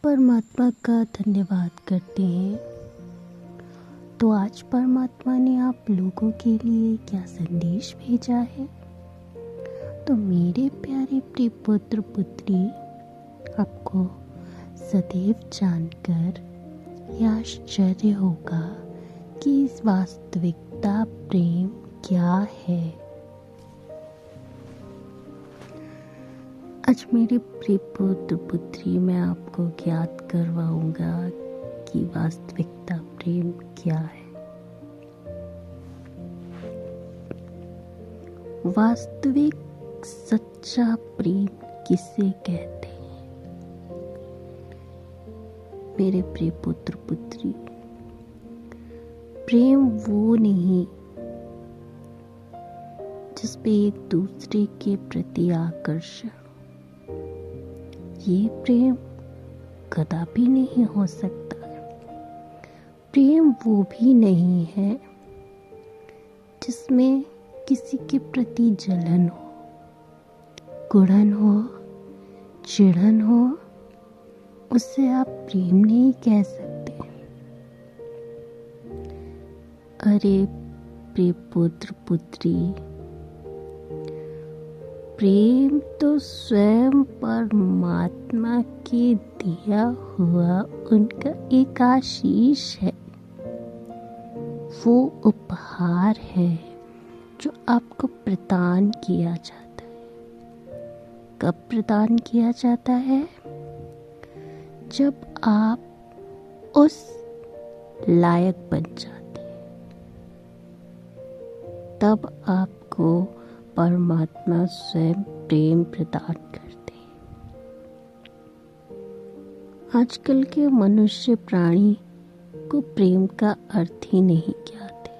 परमात्मा का धन्यवाद करते हैं। तो आज परमात्मा ने आप लोगों के लिए क्या संदेश भेजा है? तो मेरे प्यारे प्रिय पुत्र पुत्री, आपको सदैव जानकर यह आश्चर्य होगा कि इस वास्तविकता प्रेम क्या है। आज मेरे प्रिय पुत्र पुत्री, मैं आपको ज्ञात करवाऊंगा कि वास्तविकता प्रेम क्या है। वास्तविक सच्चा प्रेम किसे कहते हैं? मेरे प्रिय पुत्र पुत्री, प्रेम वो नहीं जिसपे एक दूसरे के प्रति आकर्षण, ये प्रेम कदापि नहीं हो सकता। प्रेम वो भी नहीं है जिसमें किसी के प्रति जलन हो, कुड़न हो, चिढ़न हो, उसे आप प्रेम नहीं कह सकते। अरे प्रिय पुत्र पुत्री, प्रेम तो स्वयं परमात्मा के दिया हुआ उनका एक आशीष है। वो उपहार है जो आपको प्रदान किया जाता है। कब प्रदान किया जाता है? जब आप उस लायक बन जाते हैं, तब आपको परमात्मा स्वयं प्रेम प्रदान करते हैं। आजकल के मनुष्य प्राणी को प्रेम का अर्थ ही नहीं ज्ञात है,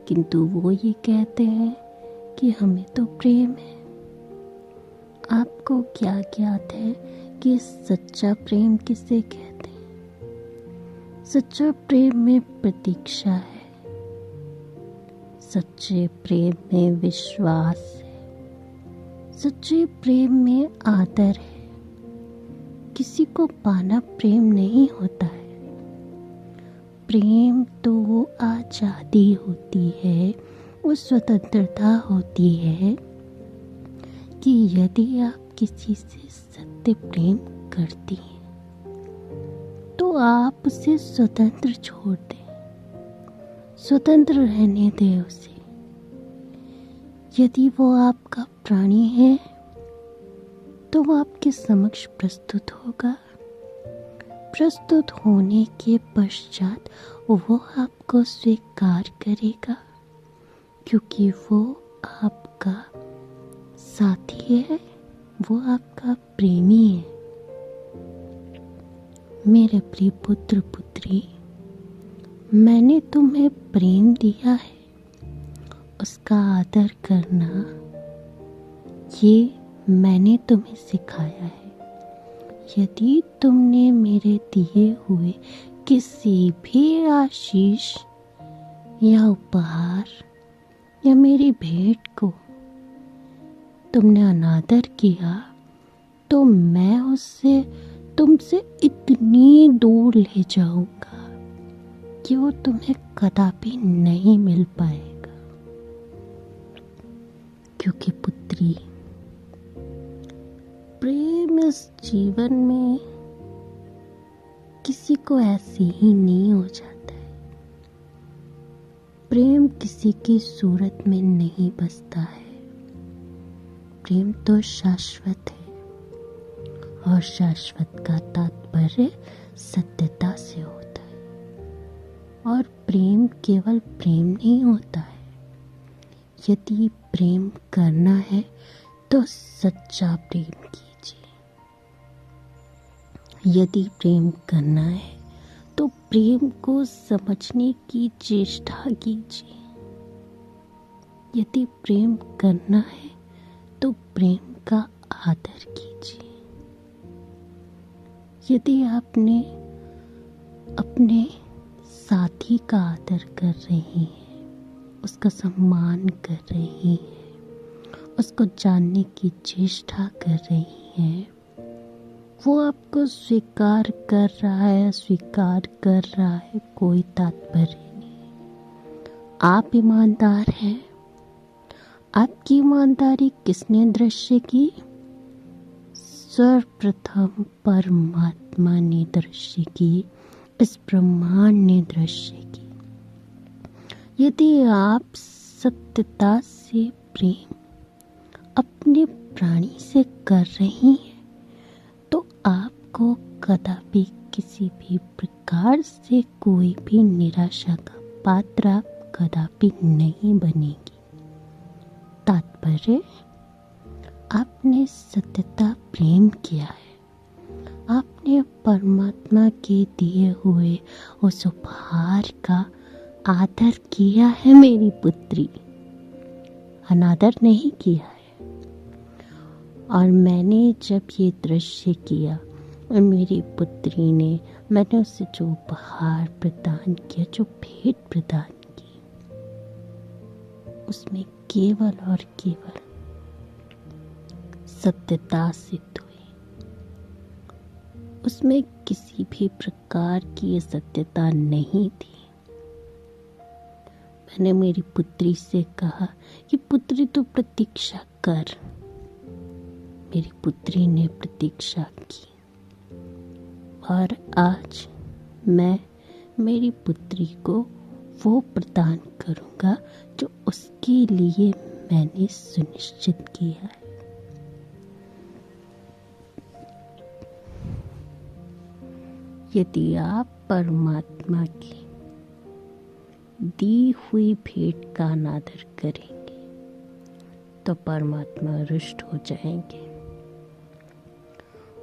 किंतु वो ये कहते हैं कि हमें तो प्रेम है। आपको क्या ज्ञात है कि सच्चा प्रेम किसे कहते हैं? सच्चा प्रेम में प्रतीक्षा है, सच्चे प्रेम में विश्वास है, सच्चे प्रेम में आदर है। किसी को पाना प्रेम नहीं होता है। प्रेम तो वो आज़ादी होती है, वो स्वतंत्रता होती है कि यदि आप किसी से सत्य प्रेम करती हैं तो आप उसे स्वतंत्र छोड़ दें, स्वतंत्र रहने दें उसे। यदि वो आपका प्राणी है तो वो आपके समक्ष प्रस्तुत होगा। प्रस्तुत होने के पश्चात वो आपको स्वीकार करेगा, क्योंकि वो आपका साथी है, वो आपका प्रेमी है। मेरे प्रिय पुत्र पुत्री, मैंने तुम्हें प्रेम दिया है, उसका आदर करना ये मैंने तुम्हें सिखाया है। यदि तुमने मेरे दिए हुए किसी भी आशीष या उपहार या मेरी भेंट को तुमने अनादर किया, तो मैं उससे तुमसे इतनी दूर ले जाऊंगा कि वो तुम्हें कदापि नहीं मिल पाएगा। क्योंकि पुत्री, प्रेम इस जीवन में किसी को ऐसे ही नहीं हो जाता है। प्रेम किसी की सूरत में नहीं बसता है। प्रेम तो शाश्वत है, और शाश्वत का तात्पर्य सत्यता से होता है। और प्रेम केवल प्रेम नहीं होता है। यदि प्रेम करना है तो सच्चा प्रेम कीजिए। यदि प्रेम करना है तो प्रेम को समझने की चेष्टा कीजिए। यदि प्रेम करना है तो प्रेम का आदर कीजिए। यदि आपने अपने साथी का आदर कर रही हैं, उसका सम्मान कर रही हैं, उसको जानने की चेष्टा कर रही हैं, वो आपको स्वीकार कर रहा है, अस्वीकार कर रहा है, कोई तात्पर्य नहीं। आप ईमानदार हैं। आपकी ईमानदारी किसने दृश्य की? सर्वप्रथम परमात्मा ने दृश्य की, इस ब्रह्मांड ने दृश्य की। यदि आप सत्यता से प्रेम अपने प्राणी से कर रही हैं, तो आपको कदापि किसी भी प्रकार से कोई भी निराशा का पात्र आप कदापि नहीं बनेगी। तात्पर्य, आपने सत्यता प्रेम किया है। आपने परमात्मा के दिए हुए उस उपहार का आदर किया है मेरी पुत्री, अनादर नहीं किया है। और मैंने जब ये दृश्य किया और मेरी पुत्री ने, मैंने उसे जो उपहार प्रदान किया, जो भेंट प्रदान की, उसमें केवल और केवल सत्यता सिद्ध हुई। उसमें किसी भी प्रकार की सत्यता नहीं थी। मैंने मेरी पुत्री से कहा कि पुत्री तू प्रतीक्षा कर। मेरी पुत्री ने प्रतीक्षा की और आज मैं मेरी पुत्री को वो प्रदान करूंगा जो उसके लिए मैंने सुनिश्चित किया है। यदि आप परमात्मा की दी हुई भेंट का अनादर करेंगे तो परमात्मा रुष्ट हो जाएंगे।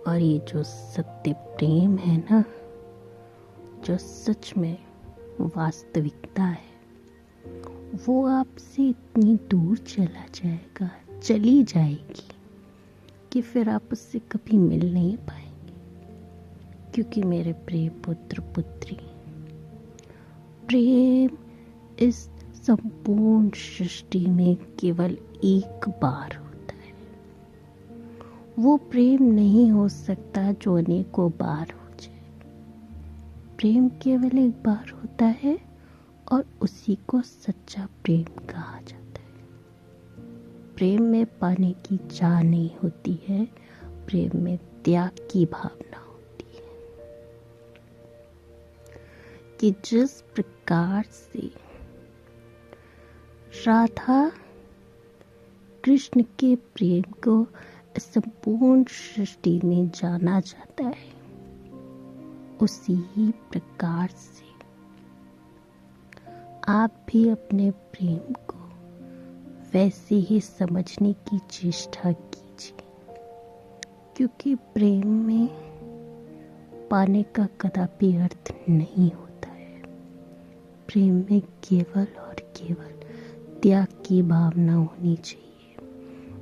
और ये जो सत्य प्रेम है ना, जो सच में वास्तविकता है, वो आपसे इतनी दूर चला जाएगा, चली जाएगी कि फिर आप उससे कभी मिल नहीं पाएंगे। क्योंकि मेरे प्रिय पुत्र पुत्री, प्रेम इस संपूर्ण सृष्टि में केवल एक बार होता है। वो प्रेम नहीं हो सकता जो अनेकों बार हो जाए। प्रेम केवल एक बार होता है और उसी को सच्चा प्रेम कहा जाता है। प्रेम में पाने की चाह नहीं होती है, प्रेम में त्याग की भावना होती है। कि जिस प्रकार से राधा कृष्ण के प्रेम को संपूर्ण सृष्टि में जाना जाता है, उसी ही प्रकार से आप भी अपने प्रेम को वैसे ही समझने की चेष्टा कीजिए। क्योंकि प्रेम में पाने का कदापि अर्थ नहीं होता है। प्रेम में केवल और केवल त्याग की भावना होनी चाहिए।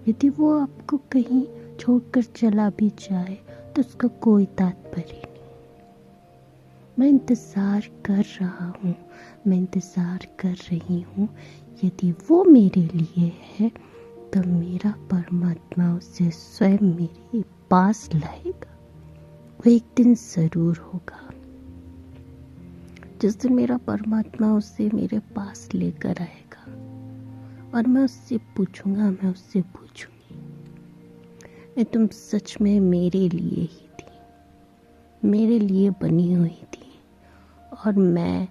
यदि वो आपको कहीं छोड़कर चला भी जाए तो उसका कोई तात्पर्य नहीं। मैं इंतजार कर रहा हूँ, मैं इंतजार कर रही हूँ। यदि वो मेरे लिए है तो मेरा परमात्मा उसे स्वयं मेरे पास लाएगा। वो एक दिन जरूर होगा। जिस दिन मेरा परमात्मा उसे मेरे पास लेकर आएगा और मैं उससे पूछूंगा, मैं उससे पूछूंगी, ये तुम सच में मेरे लिए ही थी, मेरे लिए बनी हुई थी, और मैं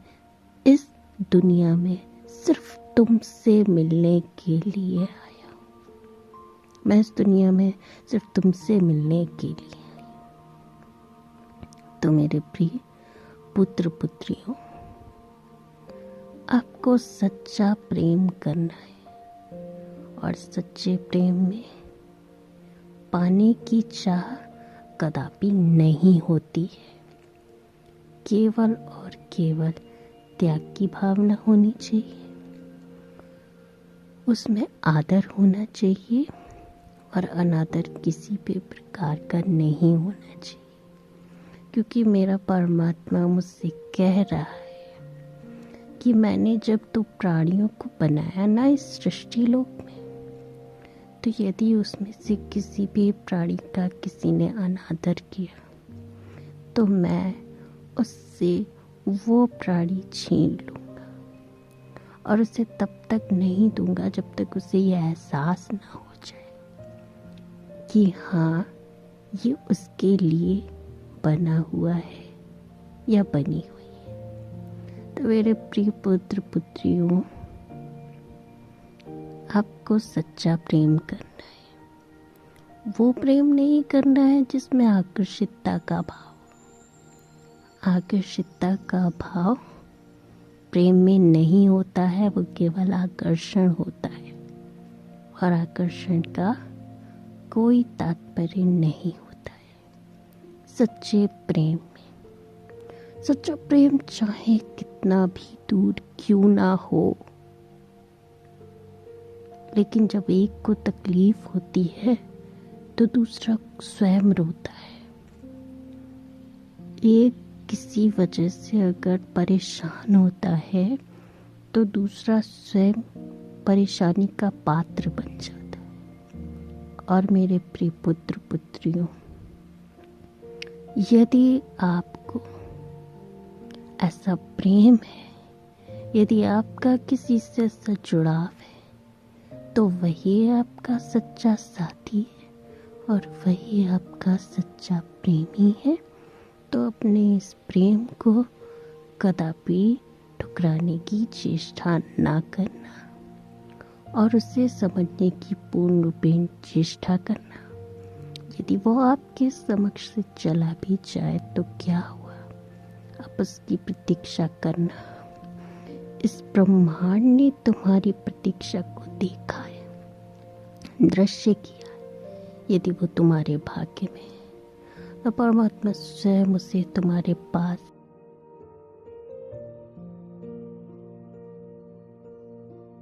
इस दुनिया में सिर्फ तुमसे मिलने के लिए आया हूँ। मैं इस दुनिया में सिर्फ तुमसे मिलने के लिए आई हूँ। तो मेरे प्रिय पुत्र पुत्रियों, आपको सच्चा प्रेम करना है और सच्चे प्रेम में पाने की चाह कदापि नहीं होती है। केवल और केवल त्याग की भावना होनी चाहिए, उसमें आदर होना चाहिए और अनादर किसी भी प्रकार का नहीं होना चाहिए। क्योंकि मेरा परमात्मा मुझसे कह रहा है कि मैंने जब तो प्राणियों को बनाया ना इस सृष्टि लोक में, तो यदि उसमें से किसी भी प्राणी का किसी ने अनादर किया तो मैं उससे वो प्राणी छीन लूँगा और उसे तब तक नहीं दूंगा जब तक उसे यह एहसास ना हो जाए कि हाँ, ये उसके लिए बना हुआ है या बनी हुई है। तो मेरे प्रिय पुत्र पुत्रियों, आपको सच्चा प्रेम करना है। वो प्रेम नहीं करना है जिसमें आकर्षितता का भाव। आकर्षितता का भाव प्रेम में नहीं होता है, वो केवल आकर्षण होता है और आकर्षण का कोई तात्पर्य नहीं होता है। सच्चे प्रेम में, सच्चा प्रेम चाहे कितना भी दूर क्यों ना हो, लेकिन जब एक को तकलीफ होती है तो दूसरा स्वयं रोता है। एक किसी वजह से अगर परेशान होता है तो दूसरा स्वयं परेशानी का पात्र बन जाता है। और मेरे प्रिय पुत्र पुत्रियों, यदि आपको ऐसा प्रेम है, यदि आपका किसी से ऐसा जुड़ाव है, तो वही आपका सच्चा साथी है और वही आपका सच्चा प्रेमी है। तो अपने इस प्रेम को कदापि ठुकराने की चेष्टा ना करना और उसे समझने की पूर्ण रूपेण चेष्टा करना। यदि वो आपके समक्ष से चला भी जाए तो क्या हुआ, आप उसकी प्रतीक्षा करना। इस ब्रह्मांड ने तुम्हारी प्रतीक्षा को देखा है, दृश्य किया है। यदि वो तुम्हारे भाग्य में है तो परमात्मा स्वयं उसे तुम्हारे पास